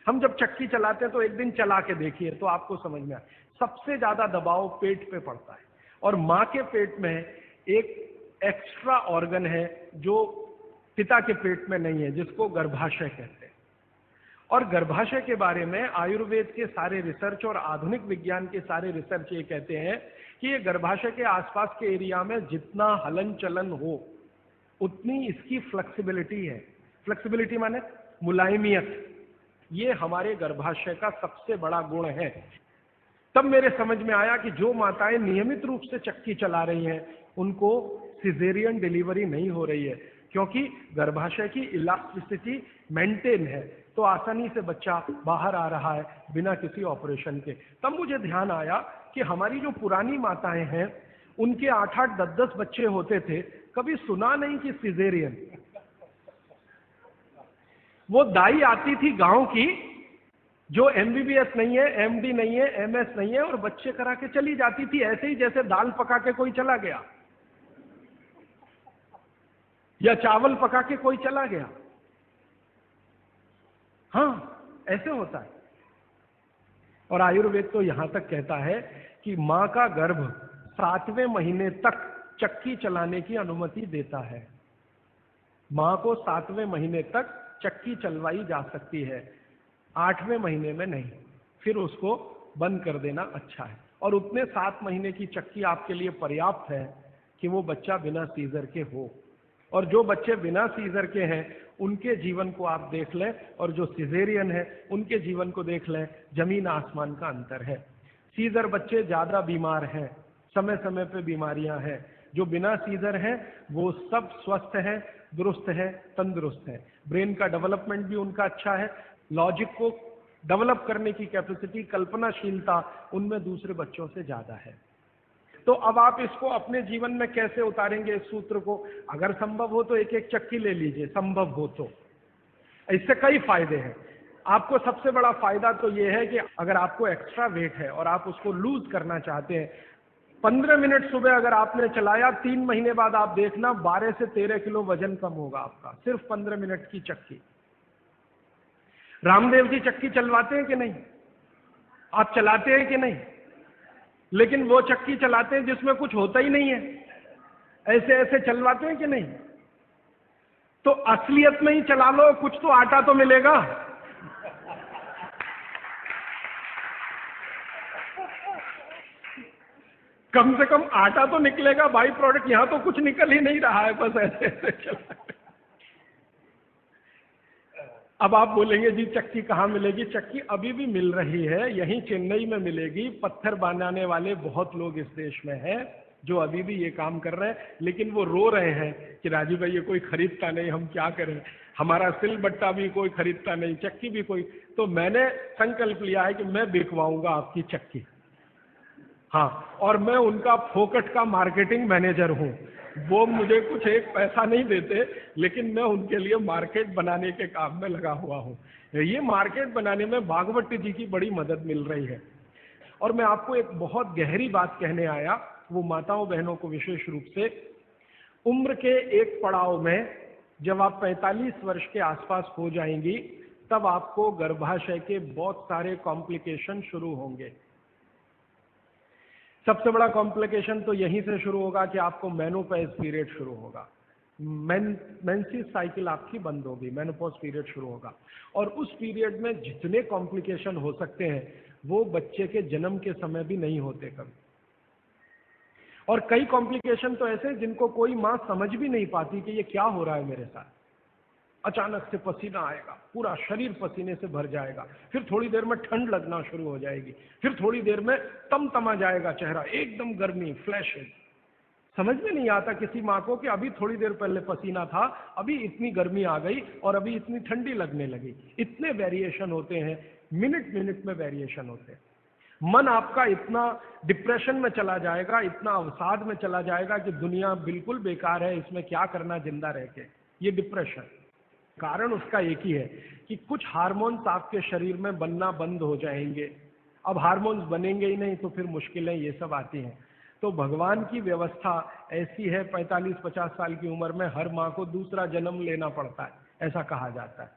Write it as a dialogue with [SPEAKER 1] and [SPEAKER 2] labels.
[SPEAKER 1] हम जब चक्की चलाते हैं तो एक दिन चला के देखिए तो आपको समझ में आए, सबसे ज्यादा दबाव पेट पे पड़ता है। और माँ के पेट में एक एक्स्ट्रा ऑर्गन है जो पिता के पेट में नहीं है, जिसको गर्भाशय कहते हैं। और गर्भाशय के बारे में आयुर्वेद के सारे रिसर्च और आधुनिक विज्ञान के सारे रिसर्च ये कहते हैं कि ये गर्भाशय के आसपास के एरिया में जितना हलन चलन हो उतनी इसकी फ्लेक्सिबिलिटी है। फ्लेक्सिबिलिटी माने मुलायमियत, ये हमारे गर्भाशय का सबसे बड़ा गुण है। तब मेरे समझ में आया कि जो माताएं नियमित रूप से चक्की चला रही हैं उनको सिजेरियन डिलीवरी नहीं हो रही है, क्योंकि गर्भाशय की इलास्टिसिटी मेंटेन है, तो आसानी से बच्चा बाहर आ रहा है बिना किसी ऑपरेशन के। तब मुझे ध्यान आया कि हमारी जो पुरानी माताएं हैं उनके 8-8, 10-10 बच्चे होते थे, कभी सुना नहीं कि सिजेरियन। वो दाई आती थी गांव की जो एमबीबीएस नहीं है, एमडी नहीं है, एमएस नहीं है, और बच्चे करा के चली जाती थी, ऐसे ही जैसे दाल पका के कोई चला गया या चावल पका के कोई चला गया। हाँ, ऐसे होता है। और आयुर्वेद तो यहां तक कहता है कि मां का गर्भ 7वें महीने तक चक्की चलाने की अनुमति देता है। मां को 7वें महीने तक चक्की चलवाई जा सकती है, 8वें महीने में नहीं, फिर उसको बंद कर देना अच्छा है। और उतने 7 महीने की चक्की आपके लिए पर्याप्त है कि वो बच्चा बिना सीजर के हो। और जो बच्चे बिना सीजर के हैं उनके जीवन को आप देख लें, और जो सिजेरियन है उनके जीवन को देख लें, जमीन आसमान का अंतर है। सीजर बच्चे ज्यादा बीमार हैं, समय समय पे बीमारियां हैं। जो बिना सीजर हैं वो सब स्वस्थ हैं, दुरुस्त हैं, तंदुरुस्त हैं। ब्रेन का डेवलपमेंट भी उनका अच्छा है, लॉजिक को डेवलप करने की कैपेसिटी, कल्पनाशीलता उनमें दूसरे बच्चों से ज्यादा है। तो अब आप इसको अपने जीवन में कैसे उतारेंगे इस सूत्र को? अगर संभव हो तो एक एक चक्की ले लीजिए, संभव हो तो। इससे कई फायदे हैं। आपको सबसे बड़ा फायदा तो यह है कि अगर आपको एक्स्ट्रा वेट है और आप उसको लूज करना चाहते हैं, 15 मिनट सुबह अगर आपने चलाया, 3 महीने बाद आप देखना 12 से 13 किलो वजन कम होगा आपका, सिर्फ 15 मिनट की चक्की। रामदेव जी चक्की चलवाते हैं कि नहीं? आप चलाते हैं कि नहीं? लेकिन वो चक्की चलाते हैं जिसमें कुछ होता ही नहीं है, ऐसे ऐसे चलवाते हैं कि नहीं? तो असलियत में ही चला लो, कुछ तो आटा तो मिलेगा। कम से कम आटा तो निकलेगा, बाई प्रोडक्ट। यहां तो कुछ निकल ही नहीं रहा है, बस ऐसे ऐसे चला। अब आप बोलेंगे जी चक्की कहाँ मिलेगी? चक्की अभी भी मिल रही है, यहीं चेन्नई में मिलेगी। पत्थर बनाने वाले बहुत लोग इस देश में हैं जो अभी भी ये काम कर रहे हैं, लेकिन वो रो रहे हैं कि राजू भाई ये कोई खरीदता नहीं, हम क्या करें, हमारा सिल बट्टा भी कोई खरीदता नहीं, चक्की भी कोई। तो मैंने संकल्प लिया है कि मैं बिकवाऊंगा आपकी चक्की। हाँ, और मैं उनका फोकट का मार्केटिंग मैनेजर हूँ। वो मुझे कुछ एक पैसा नहीं देते, लेकिन मैं उनके लिए मार्केट बनाने के काम में लगा हुआ हूँ। ये मार्केट बनाने में भागवत जी की बड़ी मदद मिल रही है। और मैं आपको एक बहुत गहरी बात कहने आया, वो माताओं बहनों को विशेष रूप से, उम्र के एक पड़ाव में जब आप 45 वर्ष के आसपास हो जाएंगी, तब आपको गर्भाशय के बहुत सारे कॉम्प्लिकेशन शुरू होंगे। सबसे बड़ा कॉम्प्लिकेशन तो यहीं से शुरू होगा कि आपको मेनोपॉज पीरियड शुरू होगा, मेंसेस साइकिल आपकी बंद होगी, मेनोपॉज पीरियड शुरू होगा। और उस पीरियड में जितने कॉम्प्लिकेशन हो सकते हैं वो बच्चे के जन्म के समय भी नहीं होते कभी। और कई कॉम्प्लिकेशन तो ऐसे जिनको कोई माँ समझ भी नहीं पाती कि ये क्या हो रहा है मेरे साथ। अचानक से पसीना आएगा, पूरा शरीर पसीने से भर जाएगा, फिर थोड़ी देर में ठंड लगना शुरू हो जाएगी, फिर थोड़ी देर में तमतमा जाएगा चेहरा, एकदम गर्मी, फ्लैशेज। समझ में नहीं आता किसी माँ को कि अभी थोड़ी देर पहले पसीना था, अभी इतनी गर्मी आ गई और अभी इतनी ठंडी लगने लगी। इतने वेरिएशन होते हैं, मिनट मिनट में वेरिएशन होते हैं। मन आपका इतना डिप्रेशन में चला जाएगा, इतना अवसाद में चला जाएगा कि दुनिया बिल्कुल बेकार है, इसमें क्या करना जिंदा रह के। ये डिप्रेशन, कारण उसका एक ही है कि कुछ हार्मोन्स आपके शरीर में बनना बंद हो जाएंगे। अब हार्मोन्स बनेंगे ही नहीं तो फिर मुश्किलें ये सब आती हैं। तो भगवान की व्यवस्था ऐसी है, 45-50 साल की उम्र में हर माँ को दूसरा जन्म लेना पड़ता है, ऐसा कहा जाता है।